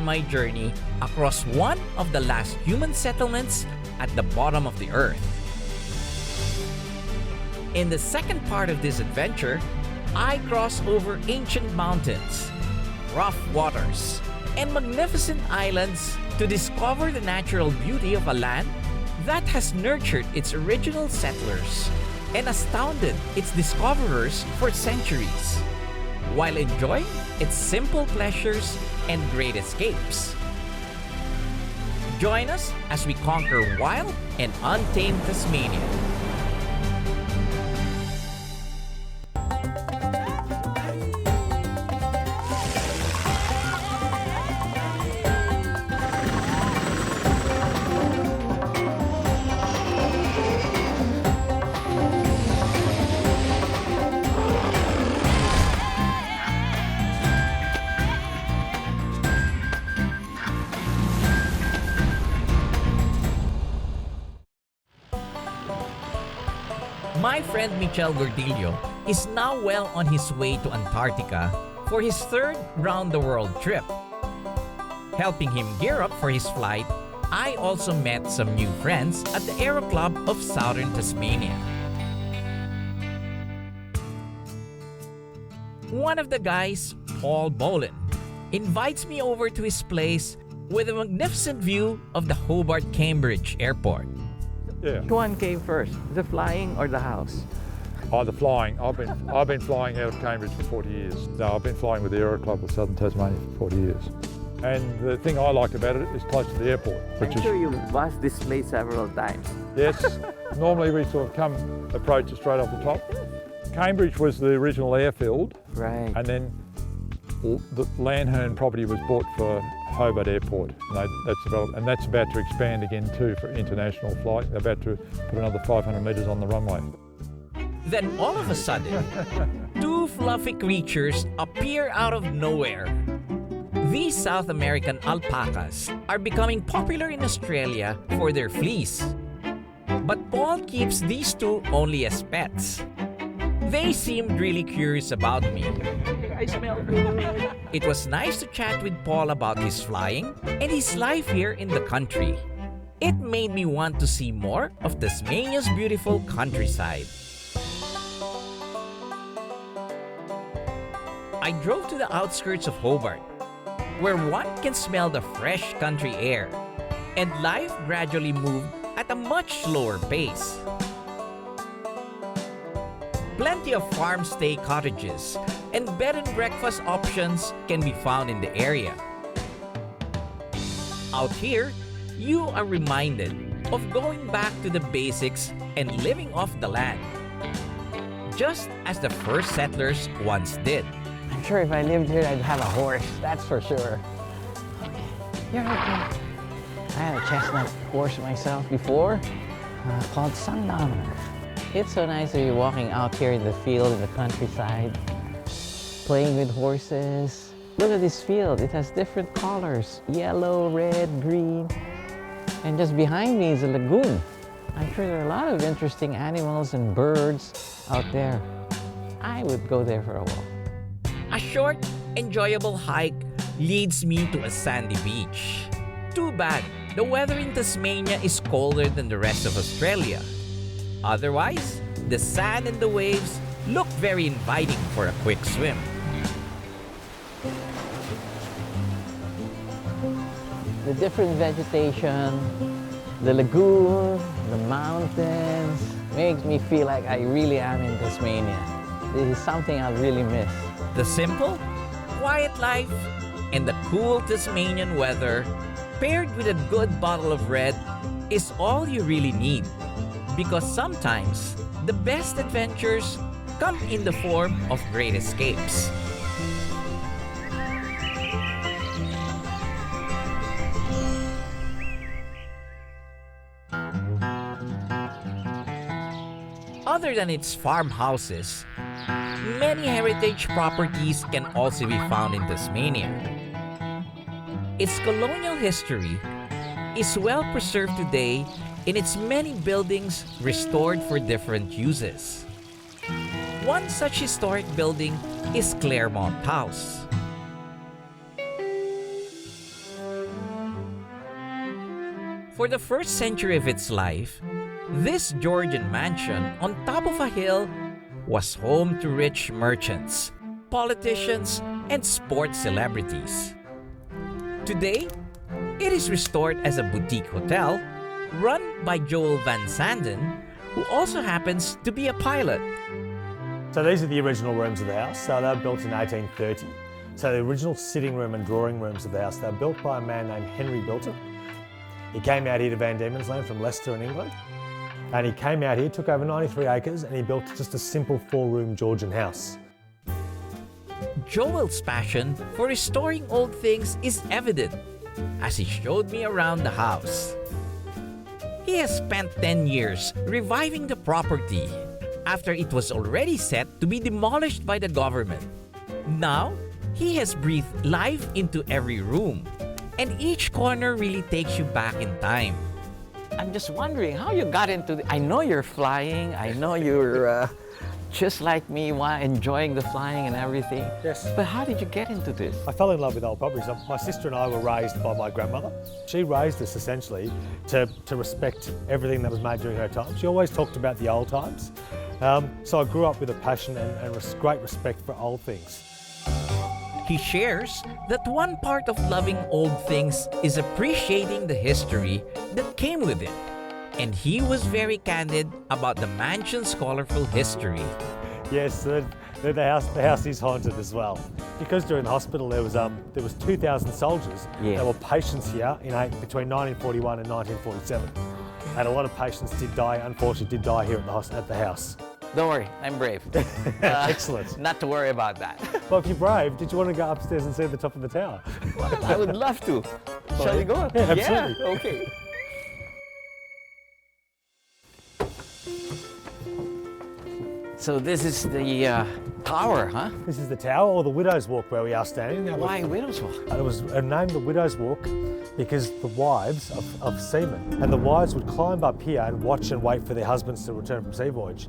on my journey across one of the last human settlements at the bottom of the earth. In the second part of this adventure, I cross over ancient mountains, rough waters, and magnificent islands to discover the natural beauty of a land that has nurtured its original settlers and astounded its discoverers for centuries, while enjoying its simple pleasures and great escapes. Join us as we conquer wild and untamed Tasmania. My friend Michel Gordillo is now well on his way to Antarctica for his third round-the-world trip. Helping him gear up for his flight, I also met some new friends at the Aero Club of Southern Tasmania. One of the guys, Paul Bollin, invites me over to his place with a magnificent view of the Hobart Cambridge Airport. Yeah. Which one came first, the flying or the house? Oh, the flying. I've been flying out of Cambridge for 40 years. No, I've been flying with the Aero Club of Southern Tasmania for 40 years. And the thing I liked about it is close to the airport. I'm sure you've buzzed this place several times. Yes. Normally we sort of come approach it straight off the top. Cambridge was the original airfield. Right. And then the Lanherne property was bought for Hobart Airport. And that's developed, and that's about to expand again too for international flight. They're about to put another 500 metres on the runway. Then all of a sudden, two fluffy creatures appear out of nowhere. These South American alpacas are becoming popular in Australia for their fleece. But Paul keeps these two only as pets. They seemed really curious about me. I smell good. It was nice to chat with Paul about his flying and his life here in the country. It made me want to see more of Tasmania's beautiful countryside. I drove to the outskirts of Hobart, where one can smell the fresh country air, and life gradually moved at a much slower pace. Plenty of farm-stay cottages and bed and breakfast options can be found in the area. Out here, you are reminded of going back to the basics and living off the land, just as the first settlers once did. I'm sure if I lived here, I'd have a horse, that's for sure. Okay, here I go. I had a chestnut horse myself before, called Sanden. It's so nice to be walking out here in the field, in the countryside, playing with horses. Look at this field, it has different colors, yellow, red, green. And just behind me is a lagoon. I'm sure there are a lot of interesting animals and birds out there. I would go there for a walk. A short, enjoyable hike leads me to a sandy beach. Too bad, the weather in Tasmania is colder than the rest of Australia. Otherwise, the sand and the waves look very inviting for a quick swim. The different vegetation, the lagoon, the mountains, makes me feel like I really am in Tasmania. This is something I really miss. The simple, quiet life and the cool Tasmanian weather, paired with a good bottle of red, is all you really need. Because sometimes, the best adventures come in the form of great escapes. Other than its farmhouses, many heritage properties can also be found in Tasmania. Its colonial history is well preserved today in its many buildings restored for different uses. One such historic building is Claremont House. For the first century of its life, this Georgian mansion on top of a hill was home to rich merchants, politicians, and sports celebrities. Today, it is restored as a boutique hotel run by Joel Van Sanden, who also happens to be a pilot. So these are the original rooms of the house. So they were built in 1830. So the original sitting room and drawing rooms of the house, they were built by a man named Henry Bilton. He came out here to Van Diemen's Land from Leicester in England. And he came out here, took over 93 acres, and he built just a simple 4-room Georgian house. Joel's passion for restoring old things is evident as he showed me around the house. He has spent 10 years reviving the property after it was already set to be demolished by the government. Now, he has breathed life into every room, and each corner really takes you back in time. I'm just wondering how you got into I know you're flying, I know you're just like me, enjoying the flying and everything. Yes. But how did you get into this? I fell in love with old properties. My sister and I were raised by my grandmother. She raised us essentially to respect everything that was made during her time. She always talked about the old times. So I grew up with a passion and great respect for old things. He shares that one part of loving old things is appreciating the history that came with it. And he was very candid about the mansion's colorful history. Yes, the house is haunted as well. Because during the hospital there was 2,000 soldiers that were patients here between 1941 and 1947. And a lot of patients unfortunately did die here at the house. Don't worry, I'm brave. Excellent. Not to worry about that. Well, if you're brave, did you want to go upstairs and see the top of the tower? Well, I would love to. Shall we go? Yeah, absolutely. Yeah, okay. So this is the tower, huh? This is the tower, or the Widow's Walk, where we are standing. Now, Why Widow's Walk? it was named the Widow's Walk because the wives of seamen, and the wives would climb up here and watch and wait for their husbands to return from sea voyage.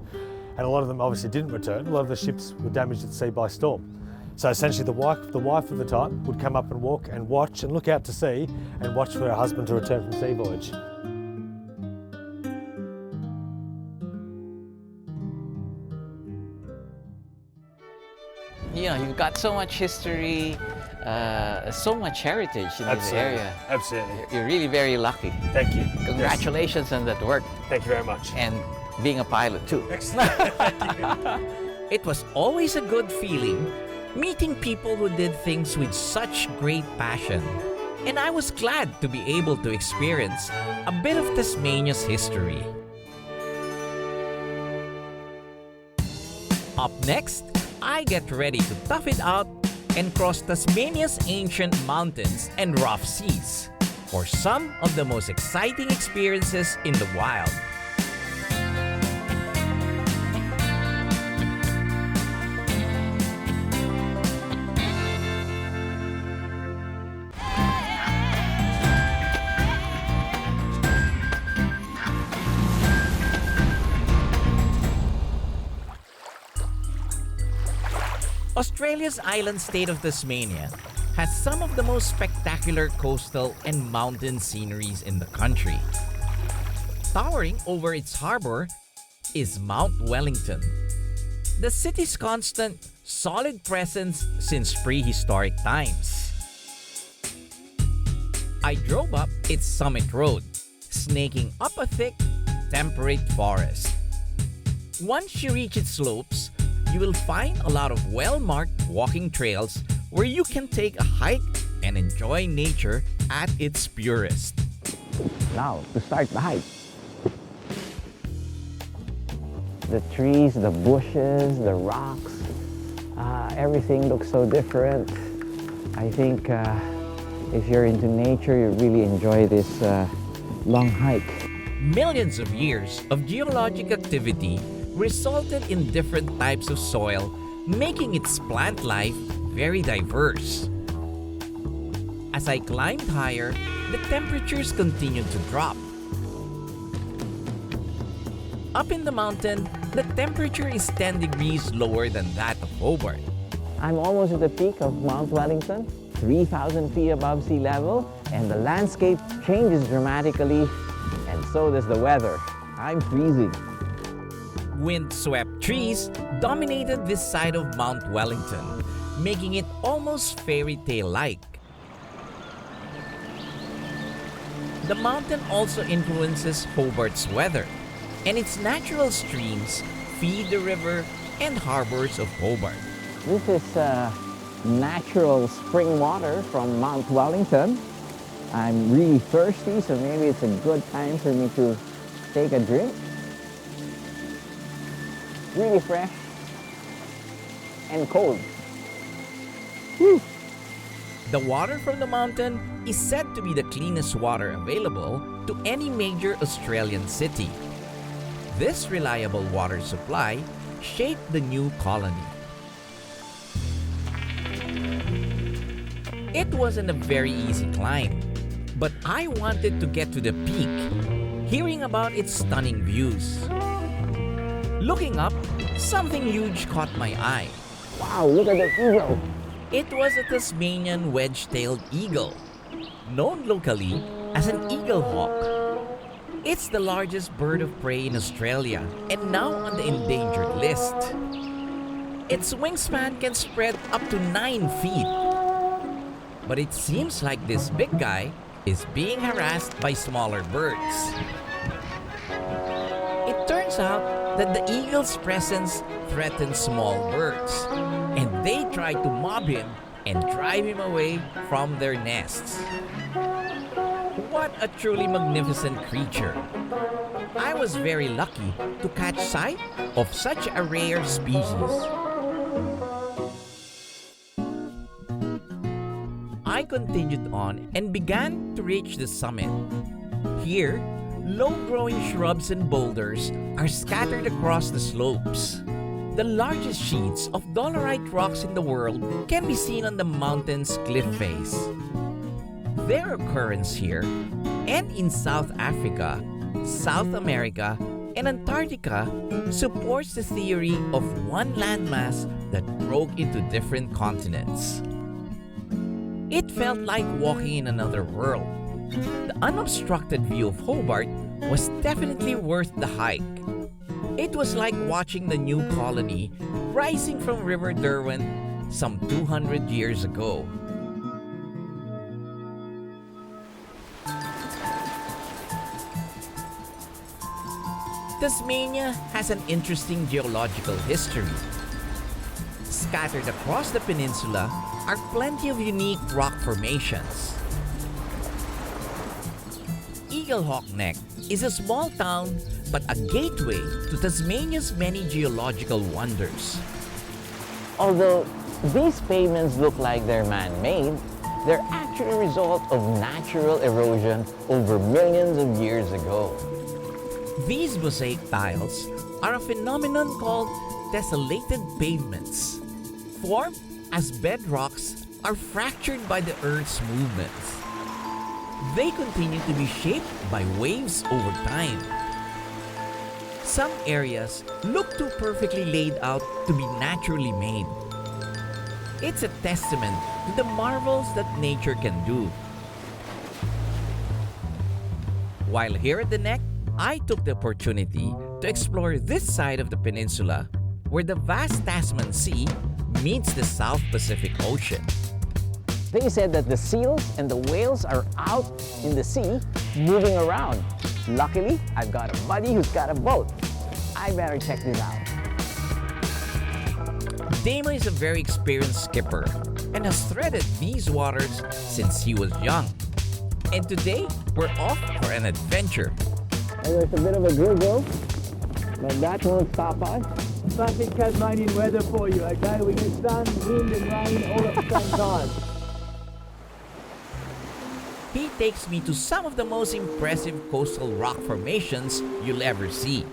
And a lot of them obviously didn't return. A lot of the ships were damaged at sea by storm. So essentially the wife of the time would come up and walk and watch and look out to sea and watch for her husband to return from sea voyage. You know, you've got so much history, so much heritage in this area. Absolutely. You're really very lucky. Thank you. Congratulations on that work. Thank you very much. And being a pilot too. Excellent. Thank you. It was always a good feeling meeting people who did things with such great passion. And I was glad to be able to experience a bit of Tasmania's history. Up next, I get ready to tough it out and cross Tasmania's ancient mountains and rough seas for some of the most exciting experiences in the wild. Australia's island state of Tasmania has some of the most spectacular coastal and mountain sceneries in the country. Towering over its harbor is Mount Wellington, the city's constant, solid presence since prehistoric times. I drove up its summit road, snaking up a thick, temperate forest. Once you reach its slopes, you will find a lot of well-marked walking trails where you can take a hike and enjoy nature at its purest. Now, to start the hike. The trees, the bushes, the rocks, everything looks so different. I think if you're into nature, you really enjoy this long hike. Millions of years of geologic activity resulted in different types of soil, making its plant life very diverse. As I climbed higher, the temperatures continued to drop. Up in the mountain, the temperature is 10 degrees lower than that of Hobart. I'm almost at the peak of Mount Wellington. 3,000 feet above sea level, and the landscape changes dramatically, and so does the weather. I'm freezing. Wind-swept trees dominated this side of Mount Wellington, making it almost fairy tale-like. The mountain also influences Hobart's weather, and its natural streams feed the river and harbors of Hobart. This is natural spring water from Mount Wellington. I'm really thirsty, so maybe it's a good time for me to take a drink. Really fresh and cold. Whew. The water from the mountain is said to be the cleanest water available to any major Australian city. This reliable water supply shaped the new colony. It wasn't a very easy climb, but I wanted to get to the peak, hearing about its stunning views. Looking up, something huge caught my eye. Wow, look at the eagle. It was a Tasmanian wedge-tailed eagle, known locally as an eagle hawk. It's the largest bird of prey in Australia and now on the endangered list. Its wingspan can spread up to 9 feet. But it seems like this big guy is being harassed by smaller birds. It turns out that the eagle's presence threatens small birds, and they try to mob him and drive him away from their nests. What a truly magnificent creature. I was very lucky to catch sight of such a rare species. I continued on and began to reach the summit. Here, low-growing shrubs and boulders are scattered across the slopes. The largest sheets of dolerite rocks in the world can be seen on the mountain's cliff face. Their occurrence here and in South Africa, South America, and Antarctica supports the theory of one landmass that broke into different continents. It felt like walking in another world. The unobstructed view of Hobart was definitely worth the hike. It was like watching the new colony rising from River Derwent some 200 years ago. Tasmania has an interesting geological history. Scattered across the peninsula are plenty of unique rock formations. Eaglehawk Neck is a small town but a gateway to Tasmania's many geological wonders. Although these pavements look like they're man-made, they're actually a result of natural erosion over millions of years ago. These mosaic tiles are a phenomenon called tessellated pavements. Formed as bedrocks are fractured by the Earth's movements. They continue to be shaped by waves over time. Some areas look too perfectly laid out to be naturally made. It's a testament to the marvels that nature can do. While here at the neck, I took the opportunity to explore this side of the peninsula where the vast Tasman Sea meets the South Pacific Ocean. They said that the seals and the whales are out in the sea moving around. Luckily, I've got a buddy who's got a boat. I better check this out. Damo is a very experienced skipper and has threaded these waters since he was young. And today, we're off for an adventure. There's a bit of a gurgle, but that won't stop us. Classic Tasmanian weather for you, okay? We get sun, wind and rain all at the same time. He takes me to some of the most impressive coastal rock formations you'll ever see.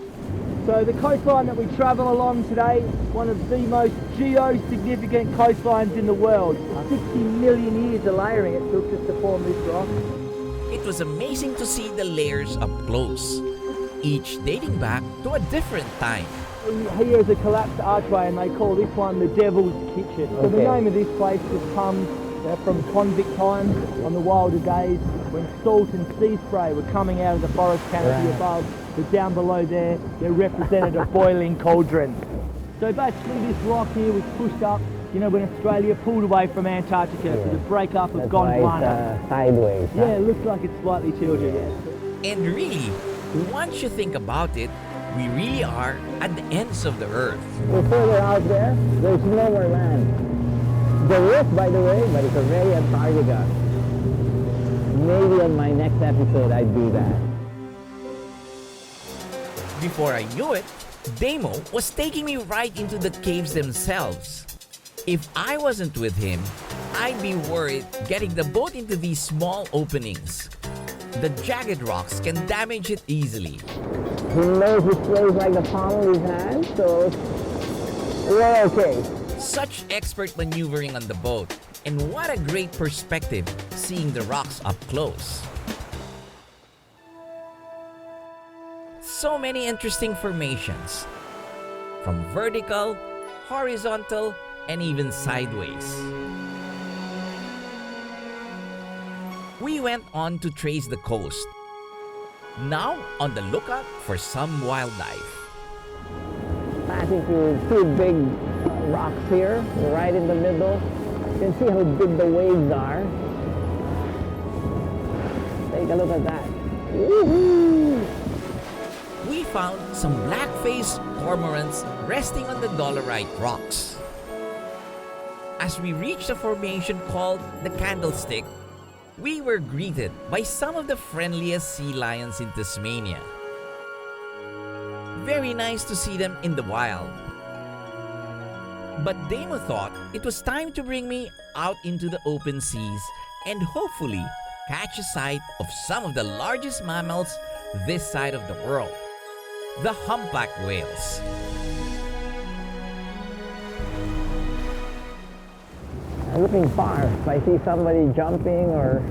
So the coastline that we travel along today, one of the most geo-significant coastlines in the world. 60 million years of layering it took just to form this rock. It was amazing to see the layers up close, each dating back to a different time. Here is a collapsed archway and they call this one the Devil's Kitchen. So the name of this place just comes They're from convict times on the wilder days when salt and sea spray were coming out of the forest canopy above, but down below there, they represented a boiling cauldron. So basically this rock here was pushed up, you know, when Australia pulled away from Antarctica for the breakup of Gondwana. Sideways. Yeah, it looks like it's slightly tilted, yeah. And really, once you think about it, we really are at the ends of the earth. We're further out there, there's no more land. There is, by the way, but it's a very Antarctica. Maybe on my next episode I'd do that. Before I knew it, Damo was taking me right into the caves themselves. If I wasn't with him, I'd be worried getting the boat into these small openings. The jagged rocks can damage it easily. He knows this place like the palm of his hand, so we're okay. Such expert maneuvering on the boat, and what a great perspective seeing the rocks up close. So many interesting formations, from vertical, horizontal, and even sideways. We went on to trace the coast, now on the lookout for some wildlife. Passing through two big rocks here, right in the middle. You can see how big the waves are. Take a look at that. Woohoo! We found some black-faced cormorants resting on the dolerite rocks. As we reached a formation called the Candlestick, we were greeted by some of the friendliest sea lions in Tasmania. Very nice to see them in the wild. But Damo thought it was time to bring me out into the open seas and hopefully catch a sight of some of the largest mammals this side of the world, the humpback whales. I'm looking far. If I see somebody jumping or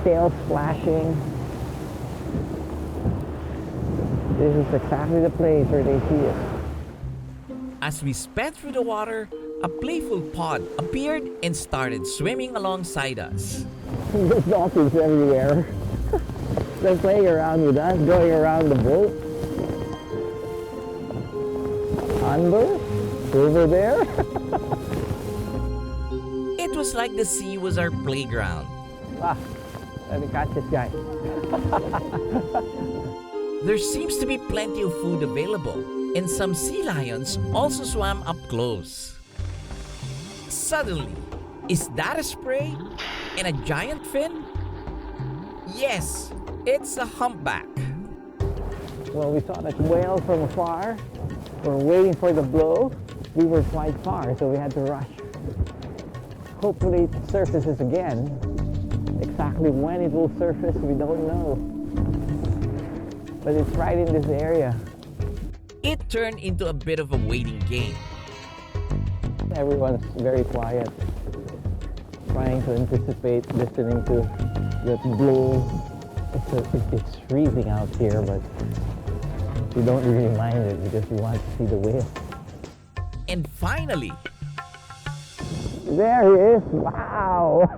tail splashing, this is exactly the place where they see it. As we sped through the water, a playful pod appeared and started swimming alongside us. There's dolphins everywhere. They're playing around with us, going around the boat. Under, over there. It was like the sea was our playground. Let me catch this guy. There seems to be plenty of food available, and some sea lions also swam up close. Suddenly, is that a spray and a giant fin? Yes, it's a humpback. Well, we saw that whale from afar. We're waiting for the blow. We were quite far, so we had to rush. Hopefully it surfaces again. Exactly when it will surface, we don't know. But it's right in this area. It turned into a bit of a waiting game. Everyone's very quiet, trying to anticipate listening to the blow. It's freezing out here, but we don't really mind it because we want to see the whale. And finally, there he is! Wow!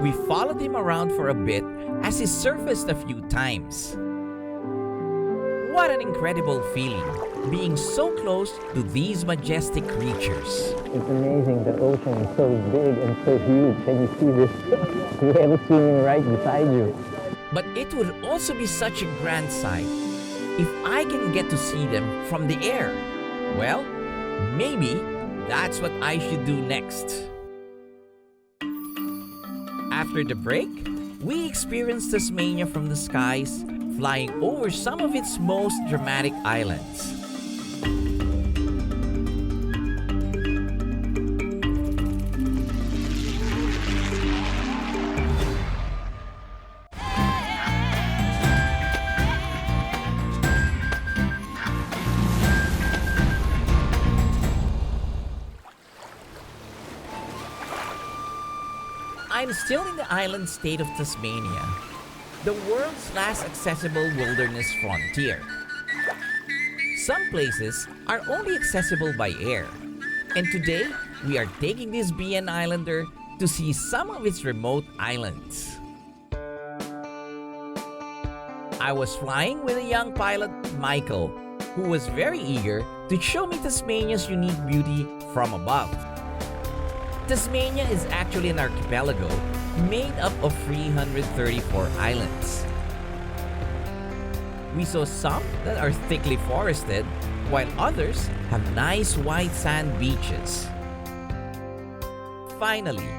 we followed him around for a bit as he surfaced a few times. What an incredible feeling, being so close to these majestic creatures. It's amazing, the ocean is so big and so huge, and you see this whale swimming right beside you. But it would also be such a grand sight if I can get to see them from the air. Well, maybe that's what I should do next. After the break, we experienced Tasmania from the skies, flying over some of its most dramatic islands. I'm still in the island state of Tasmania, the world's last accessible wilderness frontier. Some places are only accessible by air, and today we are taking this BN Islander to see some of its remote islands. I was flying with a young pilot, Michael, who was very eager to show me Tasmania's unique beauty from above. Tasmania is actually an archipelago made up of 334 islands. We saw some that are thickly forested, while others have nice white sand beaches. Finally,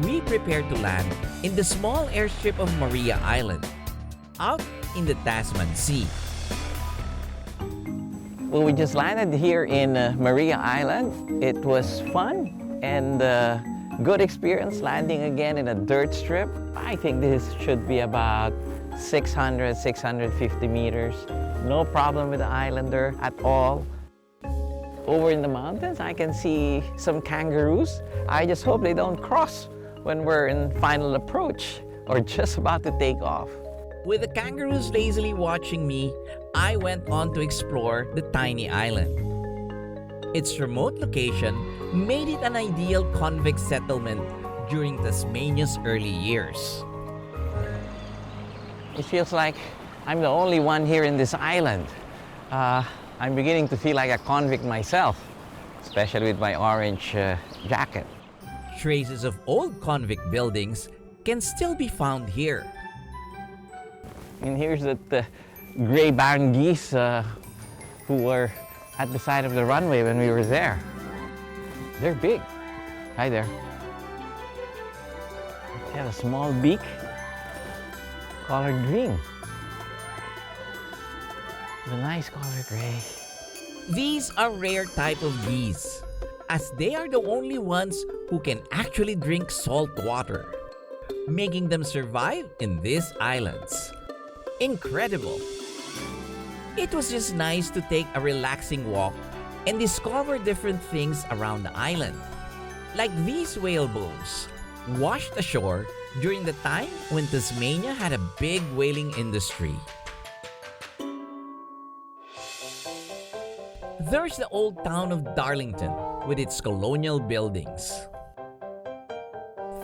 we prepared to land in the small airstrip of Maria Island, out in the Tasman Sea. Well, we just landed here in Maria Island. It was fun and good experience landing again in a dirt strip. I think this should be about 600, 650 meters. No problem with the Islander at all. Over in the mountains, I can see some kangaroos. I just hope they don't cross when we're in final approach or just about to take off. With the kangaroos lazily watching me, I went on to explore the tiny island. Its remote location made it an ideal convict settlement during Tasmania's early years. It feels like I'm the only one here in this island. I'm beginning to feel like a convict myself, especially with my orange jacket. Traces of old convict buildings can still be found here. And here's the gray barn geese who were at the side of the runway when we were there. They're big. Hi there. They have a small beak, colored green. The nice color gray. These are rare type of geese, as they are the only ones who can actually drink salt water, making them survive in these islands. Incredible! It was just nice to take a relaxing walk and discover different things around the island, like these whale bones, washed ashore during the time when Tasmania had a big whaling industry. There's the old town of Darlington with its colonial buildings.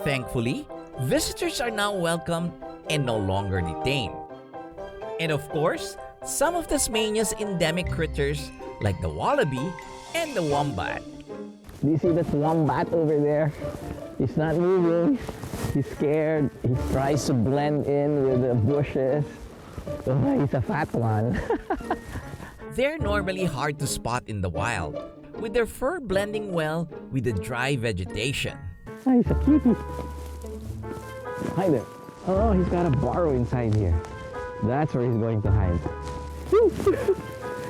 Thankfully, visitors are now welcome and no longer detained. And of course, some of Tasmania's endemic critters like the wallaby and the wombat. Do you see that wombat over there? He's not moving. He's scared. He tries to blend in with the bushes. Oh, he's a fat one. They're normally hard to spot in the wild, with their fur blending well with the dry vegetation. Oh, he's a cutie. Hi there. Oh, he's got a burrow inside here. That's where he's going to hide.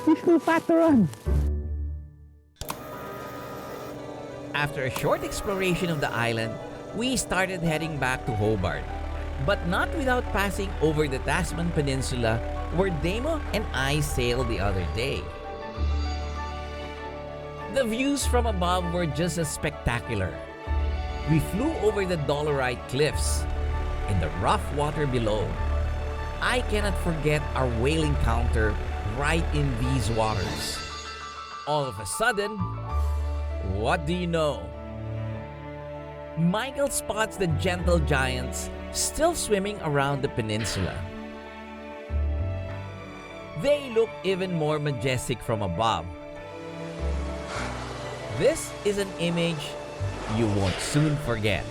He's too fat to run. After a short exploration of the island, we started heading back to Hobart, but not without passing over the Tasman Peninsula where Damo and I sailed the other day. The views from above were just as spectacular. We flew over the Dolorite cliffs and the rough water below. I cannot forget our whale encounter right in these waters. All of a sudden, what do you know? Michael spots the gentle giants still swimming around the peninsula. They look even more majestic from above. This is an image you won't soon forget.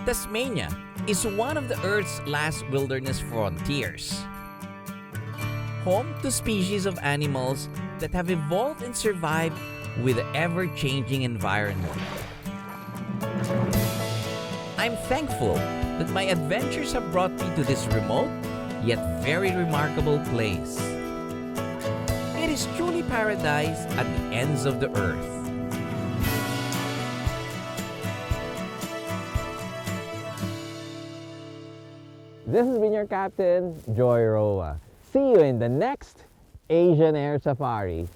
Tasmania is one of the Earth's last wilderness frontiers, home to species of animals that have evolved and survived with the ever-changing environment. I'm thankful that my adventures have brought me to this remote yet very remarkable place. It is truly paradise at the ends of the earth. This has been your captain, Joy Roa. See you in the next Asian Air Safari.